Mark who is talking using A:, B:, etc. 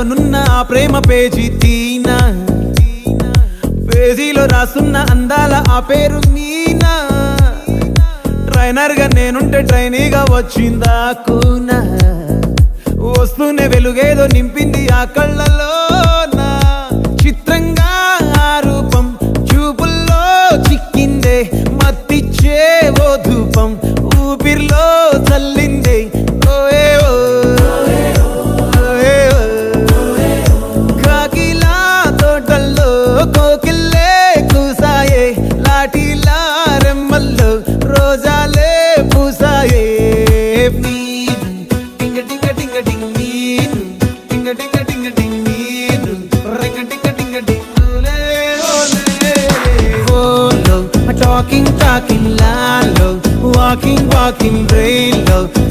A: నున్న ఆ ప్రేమ పేజీ తీనా, పేజీలో రాసున్న అందాల ఆ పేరు మీనా. ట్రైనర్ గా నేనుంటే ట్రైనీగా వచ్చిందా కూనా, వస్తూనే వెలుగేదో నింపింది ఆ కళ్ళలోనా. చిత్రంగా ఆ రూపం చూపుల్లో చిక్కిందే, మత్తిచ్చే ఓ ధూపం ఊపిరిలో చల్లిందే. ఓయే ఓ కాకిలా తోటల్లో కోకిల్లే కూసాయే, లాఠీలా రెమ్మల్లో రోజాలే పూసాయే. టింగ టింగ టింగ టింగ్ నీరు, టింగ టింగ టింగ టింగ్ నీరు, రింగ టింగ టింగ టింగులే ఓలే. ఓలో టాకింగ్ టాకింగ్ లాలో, వాకింగ్ వాకింగ్ బ్రెయిన్లో